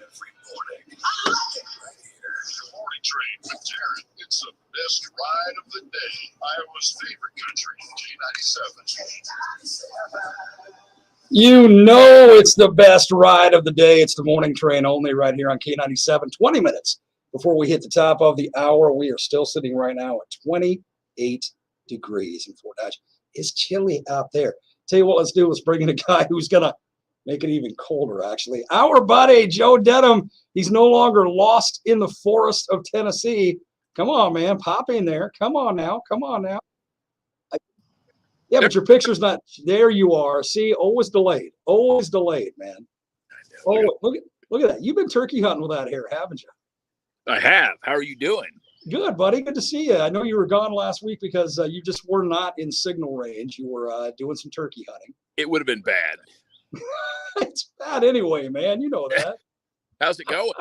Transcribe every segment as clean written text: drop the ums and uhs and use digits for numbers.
Every morning. Right here. The morning train with Darren. It's the best ride of the day. Iowa's favorite country, K97. You know it's the best ride of the day. It's the morning train only right here on K97. 20 minutes before we hit the top of the hour. We are still sitting right now at 28 degrees in Fort Dodge. It's chilly out there. Tell you what, let's do. Let's bring in a guy who's going to make it even colder, actually. Our buddy, Joe Denim. He's no longer lost in the forest of Tennessee. Come on, man. Pop in there. Come on now. Come on now. Yeah, but your picture's not. There you are. See, always delayed. Always delayed, man. Oh, look at that. You've been turkey hunting with that hair, haven't you? I have. How are you doing? Good, buddy. Good to see you. I know you were gone last week because you just were not in signal range. You were doing some turkey hunting. It would have been bad. It's bad anyway, man. You know that. How's it going?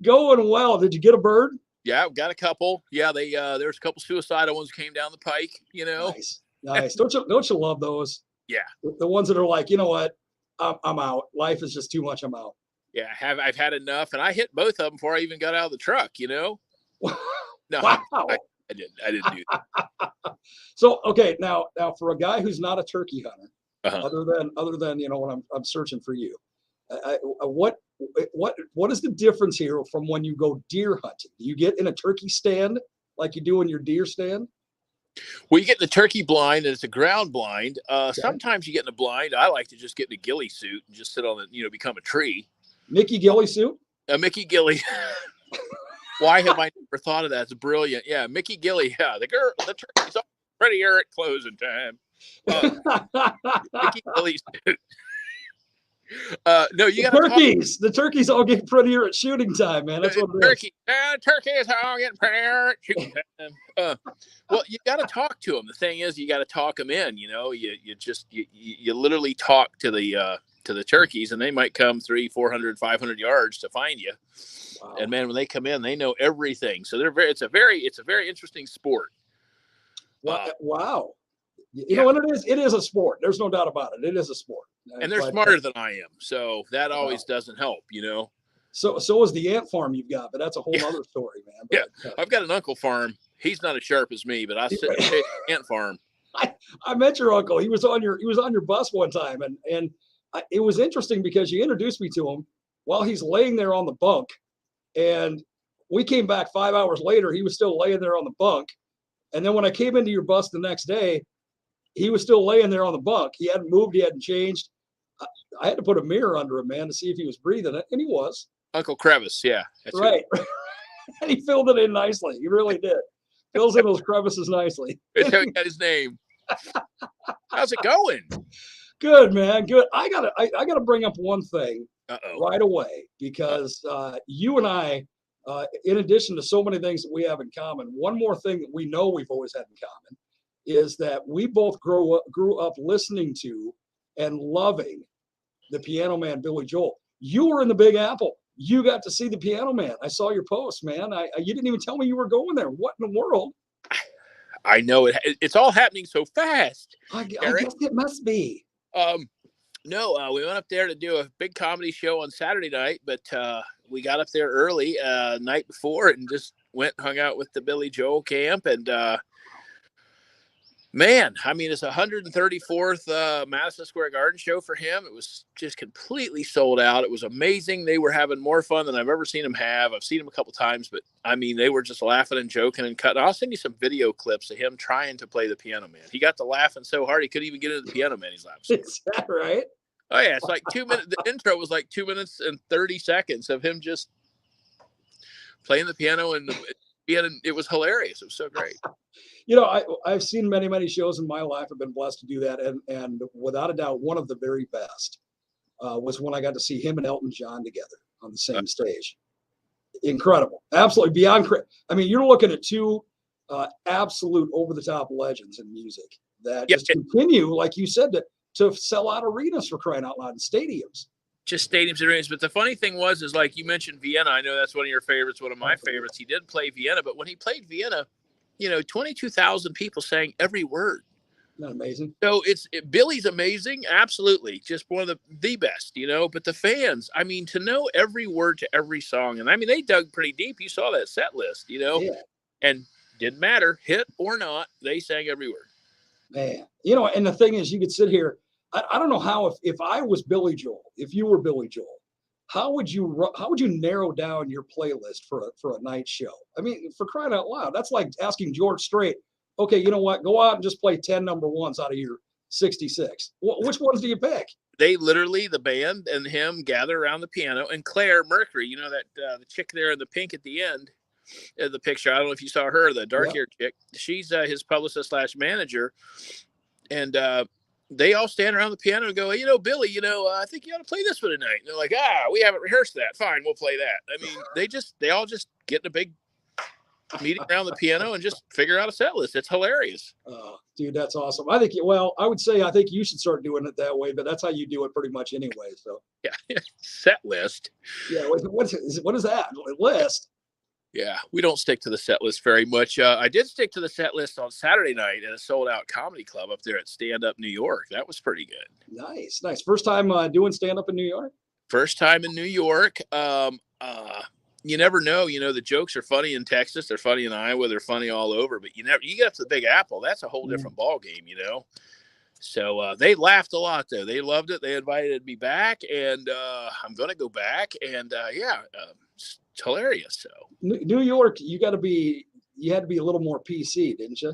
Going well. Did you get a bird? Yeah, I've got a couple. Yeah, there's a couple suicidal ones came down the pike, you know. Nice. Don't you love those? Yeah. The ones that are like, you know what? I'm out. Life is just too much. I'm out. Yeah, I've had enough, and I hit both of them before I even got out of the truck, you know. No, wow. I didn't do that. So okay, now for a guy who's not a turkey hunter, uh-huh. other than you know when I'm searching for you, what is the difference here from when you go deer hunting? Do you get in a turkey stand like you do in your deer stand? Well, you get in the turkey blind, and it's a ground blind. Okay. Sometimes you get in a blind. I like to just get in a ghillie suit and just sit on the, become a tree. Mickey ghillie suit? A Mickey ghillie. Why have I never thought of that? It's brilliant. Yeah, Mickey ghillie. Yeah, the turkey's all prettier at closing time. Mickey ghillie suit. No, you got turkeys. The turkeys all get prettier at shooting time, man. That's what it is. Turkeys all get prettier at shooting time. Well, you got to talk to them. The thing is, you got to talk them in. You know, you literally talk to the turkeys, and they might come 300, 400, 500 yards to find you. Wow. And man, when they come in, they know everything. So it's a very interesting sport. Wow. You know what it is? It is a sport. There's no doubt about it. It is a sport. And they're smarter than I am. So that always doesn't help, you know. So is the ant farm you've got, but that's a whole other story, man. But, I've got an uncle farm. He's not as sharp as me, but I sit at the ant farm. I met your uncle. He was on your bus one time, and it was interesting because you introduced me to him while he's laying there on the bunk, and we came back 5 hours later. He was still laying there on the bunk, and then when I came into your bus the next day, he was still laying there on the bunk. He hadn't moved. He hadn't changed. I had to put a mirror under him, man, to see if he was breathing, and he was. Uncle Crevice, yeah. That's right. And he filled it in nicely. He really did. Fills in those crevices nicely. That's how he got his name. How's it going? Good, man. Good. I gotta bring up one thing right away because you and I, in addition to so many things that we have in common, one more thing that we know we've always had in common is that we both grew up listening to and loving the Piano Man Billy Joel. You were in the Big Apple. You got to see the Piano Man. I saw your post, man. You didn't even tell me you were going there. What in the world? I know it's all happening so fast. I guess it must be. No, we went up there to do a big comedy show on Saturday night, but we got up there early night before and just hung out with the Billy Joel camp. And man, I mean, it's 134th Madison Square Garden show for him. It was just completely sold out. It was amazing. They were having more fun than I've ever seen them have. I've seen them a couple times, but I mean, they were just laughing and joking and cutting. I'll send you some video clips of him trying to play the Piano Man. He got to laughing so hard he couldn't even get into the Piano Man. He's laughing. Is that right? Oh yeah, it's like 2 minutes. The intro was like 2 minutes and 30 seconds of him just playing the piano, and it was hilarious. It was so great. You know, I've seen many, many shows in my life. I've been blessed to do that. And without a doubt, one of the very best was when I got to see him and Elton John together on the same stage. Incredible. Absolutely beyond. I mean, you're looking at two absolute over-the-top legends in music that just continue, like you said, to sell out arenas for crying out loud in stadiums. Just stadiums and arenas. But the funny thing was like you mentioned Vienna. I know that's one of your favorites, one of my favorites. He did play Vienna, but when he played Vienna, 22,000 people sang every word. Not amazing. So Billy's amazing, absolutely, just one of the best, But the fans, I mean, to know every word to every song, and I mean, they dug pretty deep. You saw that set list, Yeah. and didn't matter, hit or not, they sang every word. Man, and the thing is, you could sit here. I don't know how if I was Billy Joel, if you were Billy Joel, how would you narrow down your playlist for a night show? I mean, for crying out loud, that's like asking George Strait, okay, you know what? Go out and just play 10 number ones out of your 66. Which ones do you pick? They literally, the band and him, gather around the piano, and Claire Mercury, that the chick there in the pink at the end of the picture. I don't know if you saw her, the dark-haired chick. She's his publicist / manager, and they all stand around the piano and go, hey, Billy, I think you ought to play this one tonight. And they're like, we haven't rehearsed that. Fine, we'll play that. I mean, they all just get in a big meeting around the piano and just figure out a set list. It's hilarious. Oh, dude, that's awesome. I think you should start doing it that way, but that's how you do it pretty much anyway. So yeah, set list. Yeah, what is that list? Yeah, we don't stick to the set list very much. I did stick to the set list on Saturday night at a sold-out comedy club up there at Stand Up New York. That was pretty good. Nice. First time doing stand-up in New York? First time in New York. You never know. The jokes are funny in Texas. They're funny in Iowa. They're funny all over. But you get up to the Big Apple. That's a whole different ball game, So they laughed a lot, though. They loved it. They invited me back, and I'm going to go back. And, it's hilarious. So New York, you had to be a little more PC, didn't you?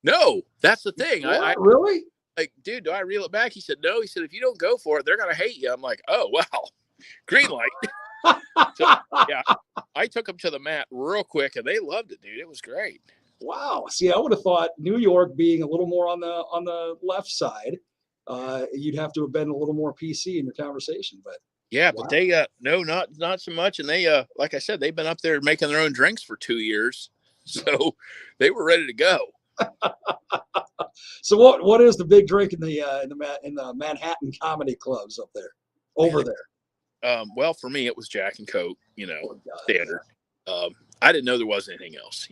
No, that's the thing. I really? Like, dude, do I reel it back? He said, no. He said, if you don't go for it, they're going to hate you. I'm like, oh, wow. Green light. So, yeah, I took them to the mat real quick, and they loved it, dude. It was great. Wow. See, I would have thought New York being a little more on the left side, you'd have to have been a little more PC in your conversation, but. Yeah, wow. But they no, not so much. And they like I said, they've been up there making their own drinks for 2 years, so they were ready to go. So what is the big drink in the Manhattan comedy clubs up there, over there? Well, for me, it was Jack and Coke, standard. I didn't know there was anything else,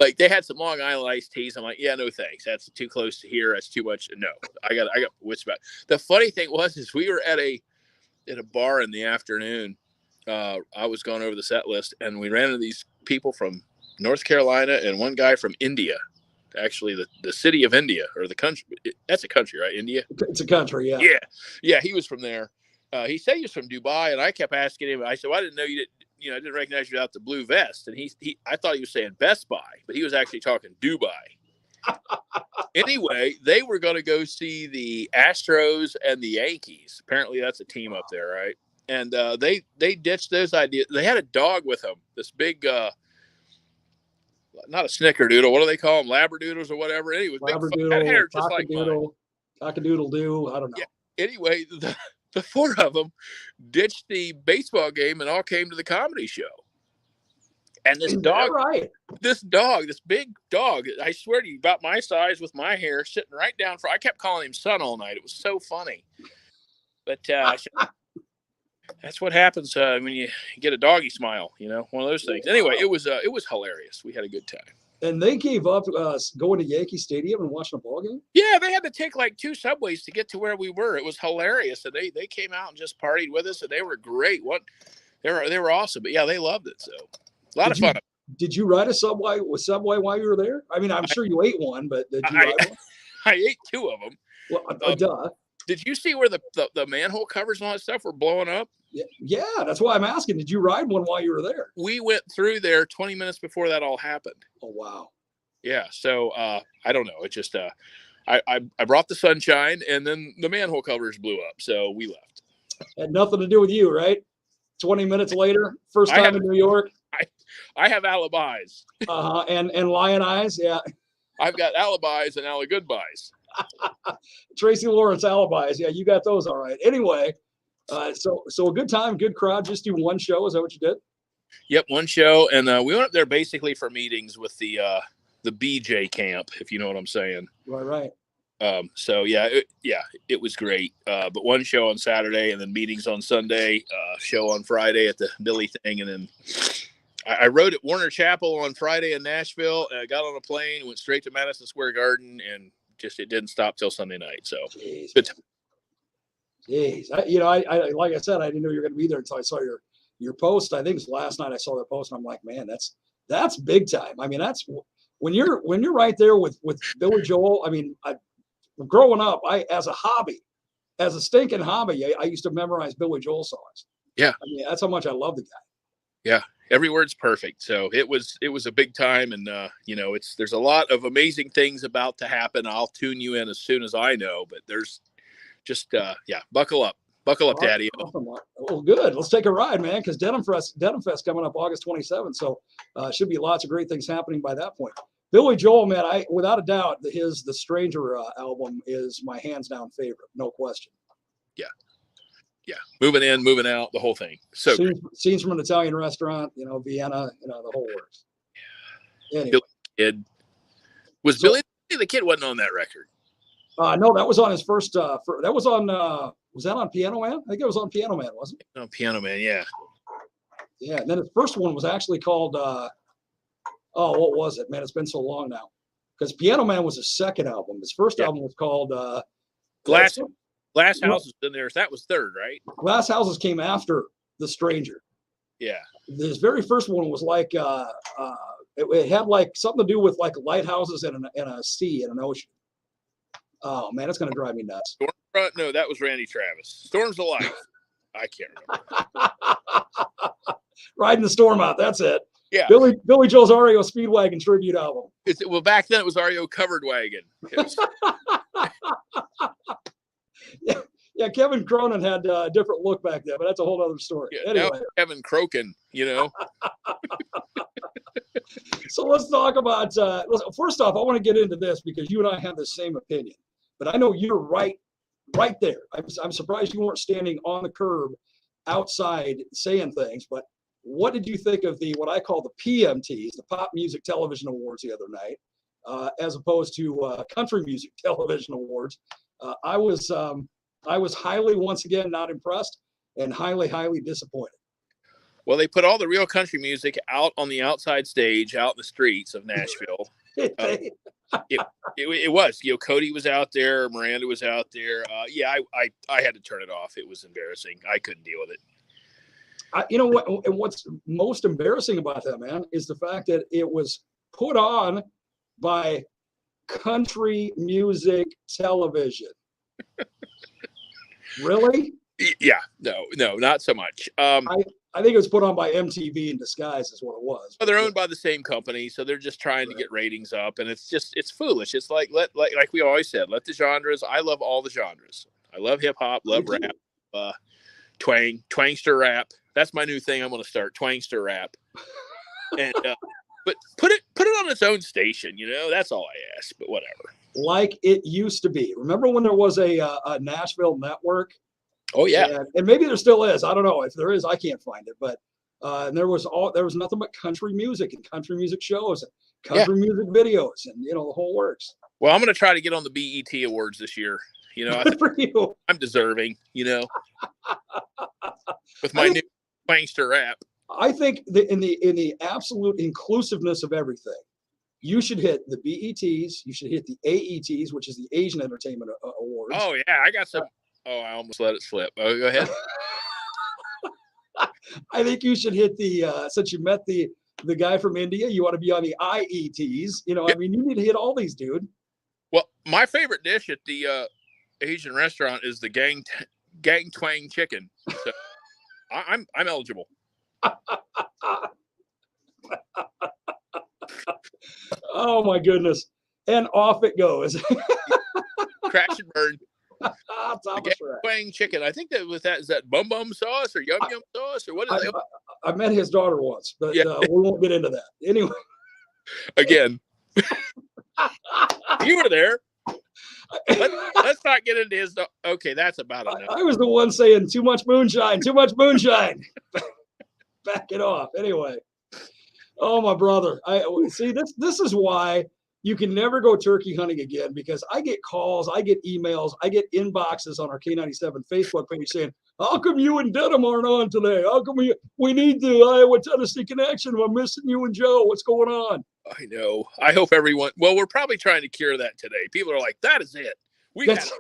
Like they had some Long Island iced teas. I'm like, yeah, no thanks. That's too close to here. That's too much. No, I got what's about. The funny thing is we were at a bar in the afternoon. I was going over the set list, and we ran into these people from North Carolina and one guy from India. Actually, the city of India, or the country. That's a country, right? India. It's a country, yeah. Yeah. He was from there. He said he was from Dubai, and I kept asking him. I said, well, I didn't know you did. I didn't recognize you without the blue vest. And I thought he was saying Best Buy, but he was actually talking Dubai. Anyway, they were going to go see the Astros and the Yankees. Apparently that's a team up there, right? And they ditched those ideas. They had a dog with them, this big, not a snickerdoodle. What do they call them? Labradoodles or whatever. Anyway, big hair just like mine. Cockadoodle-doo. I don't know. Yeah. Anyway, the four of them ditched the baseball game and all came to the comedy show. And this dog, this big dog, I swear to you, about my size with my hair, sitting right down I kept calling him son all night. It was so funny. But that's what happens when you get a doggy smile, one of those things. Anyway, it was hilarious. We had a good time. And they gave up going to Yankee Stadium and watching a ball game? Yeah, they had to take like 2 subways to get to where we were. It was hilarious. And they came out and just partied with us, and they were great. They were awesome. But yeah, they loved it. So a lot of fun. Did you ride a Subway while you were there? I mean, I'm sure you ate one, but did you ride one? I ate 2 of them. Well, duh. Did you see where the manhole covers and all that stuff were blowing up? Yeah, that's why I'm asking. Did you ride one while you were there? We went through there 20 minutes before that all happened. Oh, wow. Yeah, so I don't know. It just I brought the sunshine, and then the manhole covers blew up, so we left. Had nothing to do with you, right? 20 minutes later, first time in New York. I have alibis. And lion eyes, yeah. I've got alibis and goodbyes. Tracy Lawrence alibis, yeah, you got those all right. Anyway, so a good time, good crowd. Just do one show. Is that what you did? Yep, one show, and we went up there basically for meetings with the BJ camp, if you know what I'm saying. Right. So it was great. But one show on Saturday, and then meetings on Sunday. Show on Friday at the Billy thing, and then I rode at Warner Chapel on Friday in Nashville. And I got on a plane, went straight to Madison Square Garden, and just it didn't stop till Sunday night. So, Jeez. good time. Jeez. I like I said, I didn't know you were going to be there until I saw your post. I think it was last night I saw that post, and I'm like, man, that's big time. I mean, that's when you're right there with Billy Joel. I mean, growing up, as a stinking hobby, I used to memorize Billy Joel songs. Yeah. I mean, that's how much I love the guy. Yeah. Every word's perfect. So it was a big time. And, there's a lot of amazing things about to happen. I'll tune you in as soon as I know, but there's just, buckle up, Daddy. Awesome. Well, good. Let's take a ride, man. Cause Denim Fest coming up August 27th. So, should be lots of great things happening by that point. Billy Joel, man, without a doubt, The Stranger album is my hands down favorite. No question. Yeah. Yeah. Moving in, moving out, the whole thing. So scenes from an Italian restaurant, Vienna, the whole works. Yeah. Anyway. Billy the Kid wasn't on that record. No, that was on his first, that was on, was that on Piano Man? I think it was on Piano Man, wasn't it? On Piano Man, yeah. Yeah. And then his first one was actually called, what was it, man? It's been so long now. Because Piano Man was his second album. His first album was called Glass Houses in there. That was third, right? Glass Houses came after The Stranger. Yeah. His very first one was like it had like something to do with like lighthouses and a sea and an ocean. Oh man, it's gonna drive me nuts. Stormfront? No, that was Randy Travis. Storms of Life. I can't remember. Riding the Storm Out. That's it. Yeah. Billy Joel's REO Speedwagon tribute album. Back then it was REO Covered Wagon. Yeah, Kevin Cronin had a different look back then, but that's a whole other story. Yeah, anyway, now Kevin Crokin, So let's talk about. First off, I want to get into this because you and I have the same opinion, but I know you're right there. I'm surprised you weren't standing on the curb outside saying things. But what did you think of what I call the PMTs, the Pop Music Television Awards, the other night, as opposed to Country Music Television Awards? I was highly, once again, not impressed and highly, highly disappointed. Well, they put all the real country music out on the outside stage, out in the streets of Nashville. It was, Cody was out there, Miranda was out there. I had to turn it off. It was embarrassing. I couldn't deal with it. What's most embarrassing about that, man, is the fact that it was put on by Country Music Television. Really? Yeah, no, not so much. I think it was put on by MTV in disguise is what it was. Well, they're owned by the same company, so they're just trying to get ratings up, and it's foolish. It's like we always said, let the genres. I love all the genres. I love hip hop, love rap, twangster rap. That's my new thing. I'm going to start twangster rap, and but put it on its own station. That's all I ask. But whatever. Like it used to be. Remember when there was a Nashville network? Oh yeah, and maybe there still is. I don't know if there is. I can't find it. But and there was nothing but country music and country music shows and country music videos and the whole works. Well, I'm going to try to get on the BET Awards this year. For you. I'm deserving. With my new twangster rap. I think that in the absolute inclusiveness of everything, you should hit the BETs. You should hit the AETs, which is the Asian Entertainment Awards. Oh yeah, I got some. Oh, I almost let it slip. Oh, go ahead. I think you should hit since you met the guy from India, you want to be on the IETs. I mean, you need to hit all these, dude. Well, my favorite dish at the Asian restaurant is the gang twang chicken. So I'm eligible. Oh my goodness. And off it goes. Crash and burn. Twang chicken. I think is that bum bum sauce or yum yum sauce or what is it? I met his daughter once, but we won't get into that. Anyway. Again. You were there. Let's not get into his. Okay, that's about enough. I was the one saying too much moonshine. Back it off. Anyway. Oh, my brother. I see this is why you can never go turkey hunting again because I get calls, I get emails, I get inboxes on our K97 Facebook page saying, how come you and Denim aren't on today? How come we need the Iowa-Tennessee connection? I'm missing you and Joe. What's going on? I know. I hope everyone, well, we're probably trying to cure that today. People are like, that is it. We've had that.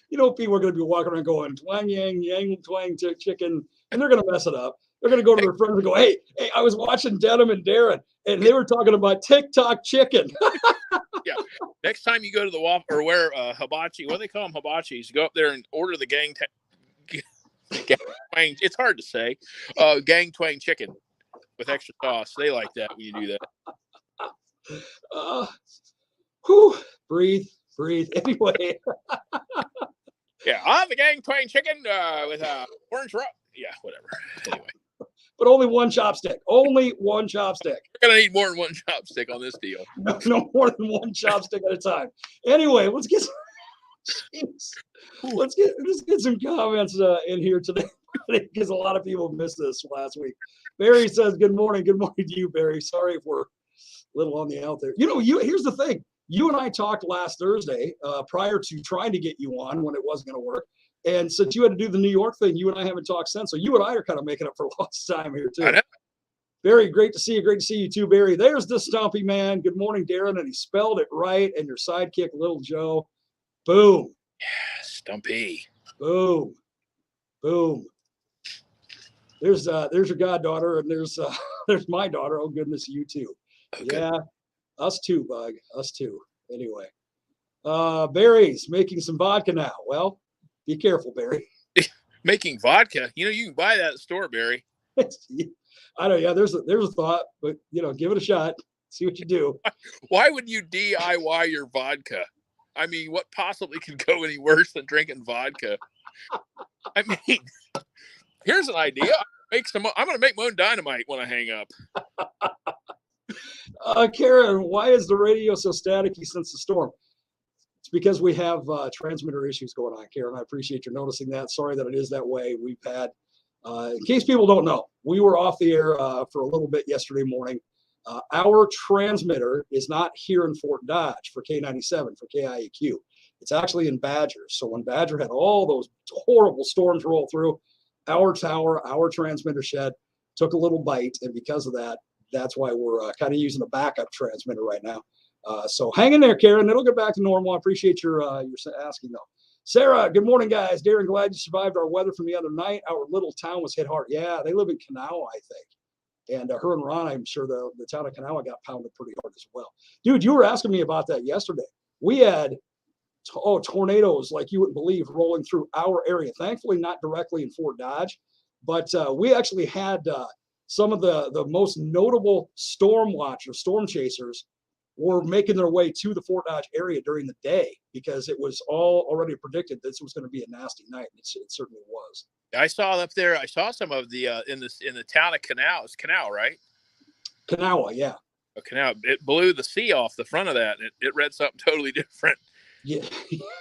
You know, people are going to be walking around going, twang, yang, twang, chicken, and they're going to mess it up. They're going to go to their friends and go, hey, I was watching Denim and Darren, and they were talking about TikTok chicken. Yeah. Next time you go to the waffle or wear hibachi, what do they call them, hibachis? Go up there and order the gang twang. It's hard to say. Gang twang chicken with extra sauce. They like that when you do that. Breathe. Anyway. Yeah, I'll have the gang twang chicken with orange rub. Yeah, whatever. Anyway. But only one chopstick. Only one chopstick. We're going to need more than one chopstick on this deal. No more than one chopstick at a time. Anyway, let's get some comments in here today because a lot of people missed this last week. Barry says, good morning. Good morning to you, Barry. Sorry if we're a little on the out there. Here's the thing. You and I talked last Thursday prior to trying to get you on when it wasn't going to work. And since you had to do the New York thing, you and I haven't talked since. So you and I are kind of making up for lost time here, too. I know. Barry, great to see you. Great to see you, too, Barry. There's the Stumpy man. Good morning, Darren. And he spelled it right. And your sidekick, Little Joe. Boom. Yeah, Stumpy. Boom. There's your goddaughter. And there's my daughter. Oh, goodness, you, too. Okay. Yeah, us, too, Bug. Us, too. Anyway. Barry's making some vodka now. Well, be careful, Barry. Making vodka? You can buy that at the store, Barry. I know, yeah, there's a thought, but, give it a shot. See what you do. Why would you DIY your vodka? I mean, what possibly could go any worse than drinking vodka? I mean, here's an idea. I'm going to make my own dynamite when I hang up. Karen, why is the radio so staticky since the storm? It's because we have transmitter issues going on, Karen. I appreciate you noticing that. Sorry that it is that way. We've had, in case people don't know, we were off the air for a little bit yesterday morning. Our transmitter is not here in Fort Dodge for K97, for KIAQ. It's actually in Badger. So when Badger had all those horrible storms roll through, our tower, our transmitter shed took a little bite. And because of that, that's why we're kind of using a backup transmitter right now. So hang in there, Karen. It'll get back to normal. I appreciate your asking, though. Sarah, good morning, guys. Darren, glad you survived our weather from the other night. Our little town was hit hard. Yeah, they live in Kanawha, I think. And her and Ron, I'm sure the town of Kanawha got pounded pretty hard as well. Dude, you were asking me about that yesterday. We had tornadoes like you wouldn't believe rolling through our area. Thankfully, not directly in Fort Dodge, but we actually had some of the most notable storm watchers, storm chasers, were making their way to the Fort Dodge area during the day because it was all already predicted this was going to be a nasty night. It certainly was. I saw up there. I saw some of the in the town of Canal. It's Canal, right? Kanawha, yeah. Canal. It blew the C off the front of that. It read something totally different. Yeah.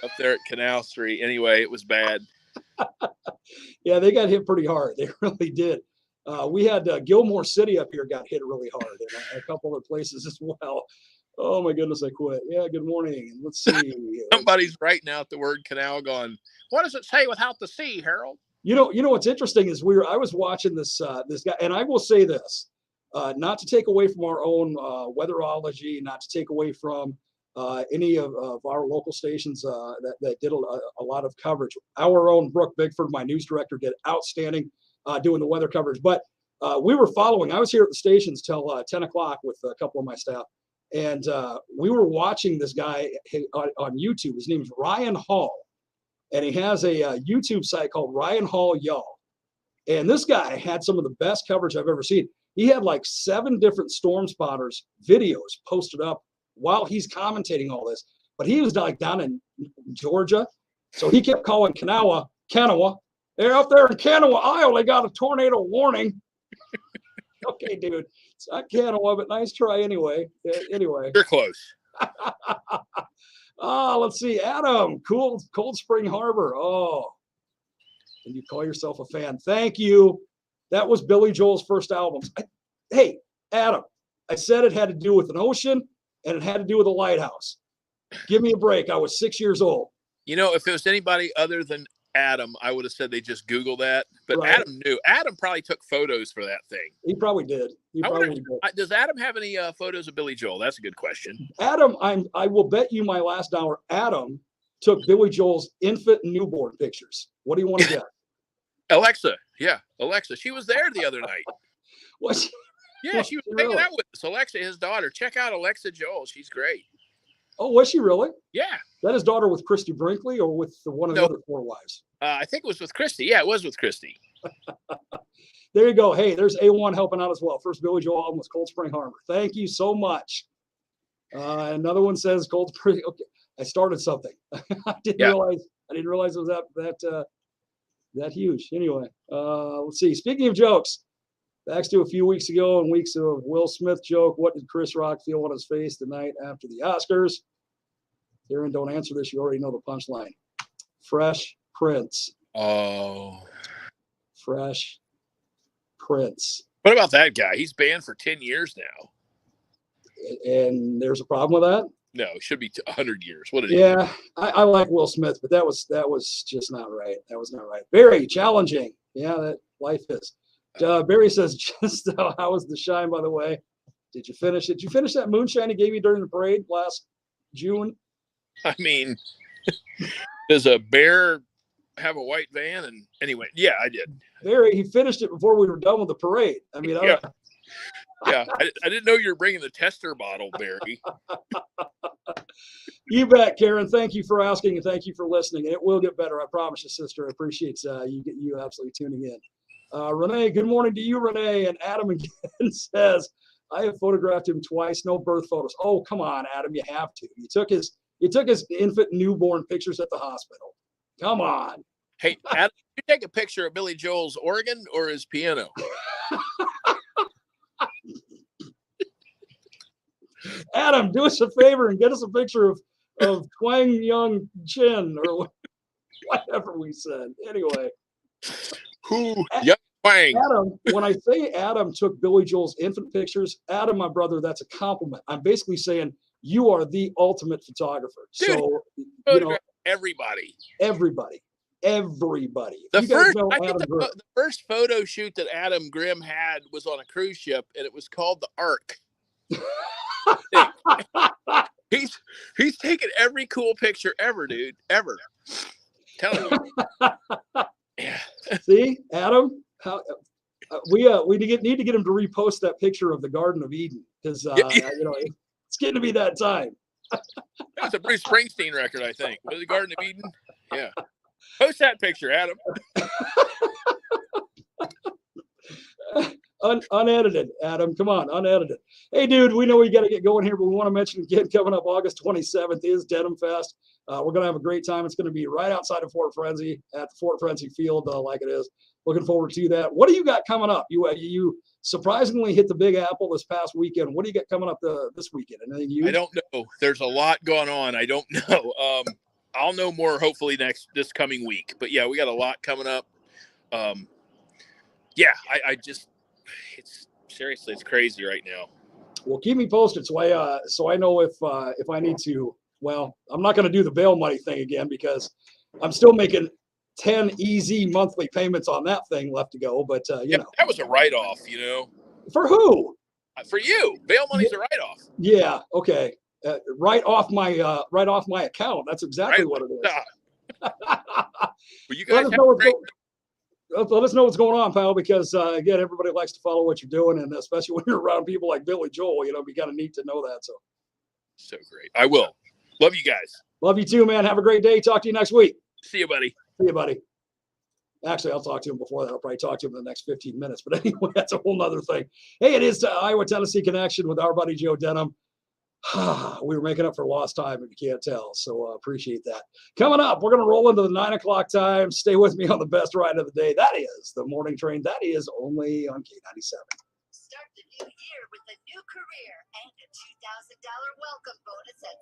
Up there at Canal Street. Anyway, it was bad. Yeah, they got hit pretty hard. They really did. We had Gilmore City up here got hit really hard, and a couple other places as well. Oh my goodness, I quit. Yeah, good morning. Let's see. Somebody's writing out the word canal going, what does it say without the C, Harold? You know what's interesting is I was watching this guy, and I will say this, not to take away from our own weatherology, not to take away from any of our local stations that did a lot of coverage. Our own Brooke Bigford, my news director, did outstanding doing the weather coverage. But we were following. I was here at the stations till 10 o'clock with a couple of my staff. And we were watching this guy on YouTube. His name is Ryan Hall. And he has a YouTube site called Ryan Hall Y'all. And this guy had some of the best coverage I've ever seen. He had like 7 different storm spotters videos posted up while he's commentating all this. But he was like down in Georgia. So he kept calling Kanawha. They're up there in Kanawha, Iowa. They got a tornado warning. Okay, dude. It's not Kanawha, but nice try anyway. Anyway. You're close. Let's see. Adam, Cold Spring Harbor. Oh, and you call yourself a fan. Thank you. That was Billy Joel's first album. Hey, Adam, I said it had to do with an ocean. and it had to do with a lighthouse. Give me a break. I was 6 years old. You know, if it was anybody other than Adam, I would have said they just Google that. But Right. Adam knew. Adam probably took photos for that thing. He probably did. Does Adam have any photos of Billy Joel? That's a good question. Adam, I will bet you my last dollar. Adam took Billy Joel's infant newborn pictures. What do you want to get? Alexa. Yeah, Alexa. She was there the other night. Was Yeah, she was hanging out with us. Alexa, his daughter. Check out Alexa Joel. She's great. Oh, was she really? Yeah. That his daughter with Christy Brinkley or with one of the other 4 wives? I think it was with Christy. Yeah, it was with Christy. There you go. Hey, there's A1 helping out as well. First Billy Joel album was Cold Spring Harbor. Thank you so much. Another one says Cold Spring. Okay, I started something. I didn't realize it was that huge. Anyway, let's see. Speaking of jokes, back to a few weeks ago and weeks of Will Smith joke. What did Chris Rock feel on his face the night after the Oscars? Darren, don't answer this. You already know the punchline. Fresh Prince. Oh. Fresh Prince. What about that guy? He's banned for 10 years now. And there's a problem with that? No, it should be 100 years. What? Yeah, I like Will Smith, but that was just not right. That was not right. Very challenging. Yeah, that life is. Barry says, just how was the shine, by the way? Did you finish it? Did you finish that moonshine he gave you during the parade last June? I mean, does a bear have a white van? And anyway, yeah, I did. Barry, he finished it before we were done with the parade. I mean, yeah. I didn't know you were bringing the tester bottle, Barry. You bet, Karen. Thank you for asking and thank you for listening. And it will get better. I promise you, sister. I appreciate you absolutely tuning in. Renee, good morning to you, Renee. And Adam again says, I have photographed him twice. No birth photos. Oh, come on, Adam. You have to. You took his infant newborn pictures at the hospital. Come on. Hey, Adam, did you take a picture of Billy Joel's organ or his piano? Adam, do us a favor and get us a picture of Twang Young Chin or whatever we said. Anyway. Young Twang. Adam, when I say Adam took Billy Joel's infant pictures, Adam, my brother, that's a compliment. I'm basically saying you are the ultimate photographer. Dude, so, you know, everybody. The first photo shoot that Adam Grimm had was on a cruise ship, and it was called the Ark. He's taken every cool picture ever, dude. Ever. Tell me. Yeah. See, Adam, how we need to get him to repost that picture of the Garden of Eden because you know it's getting to be that time. That's a Bruce Springsteen record, I think. Was it Garden of Eden? Yeah. Post that picture, Adam. Unedited, Adam. Come on, unedited. Hey, dude, we know we got to get going here, but we want to mention again, coming up August 27th is Denim Fest. We're going to have a great time. It's going to be right outside of Fort Frenzy at the Fort Frenzy Field, like it is. Looking forward to that. What do you got coming up? You surprisingly hit the Big Apple this past weekend. What do you got coming up this weekend? Anything you? I don't know. There's a lot going on. I don't know. I'll know more hopefully this coming week. But yeah, we got a lot coming up. Yeah, I just it's seriously it's crazy right now. Well, keep me posted so I know if I need to. Well, I'm not going to do the bail money thing again because I'm still making 10 easy monthly payments on that thing left to go. But you know, that was a write-off. You know, for who? For you. Bail money's a write-off. Yeah. Okay. Right off my account. That's exactly what it is. Well, you guys let us know what's going on, pal, because again, everybody likes to follow what you're doing, and especially when you're around people like Billy Joel, you know, be kind of neat to know that. So great. I will. Love you guys. Love you too, man. Have a great day. Talk to you next week. See you, buddy. See you, buddy. Actually, I'll talk to him before that. I'll probably talk to him in the next 15 minutes. But anyway, that's a whole nother thing. Hey, it is Iowa-Tennessee Connection with our buddy Joe Denim. We were making up for lost time, if you can't tell. So appreciate that. Coming up, we're going to roll into the 9 o'clock time. Stay with me on the best ride of the day. That is the morning train. That is only on K97. Start the new year with a new career and a $2,000 welcome bonus at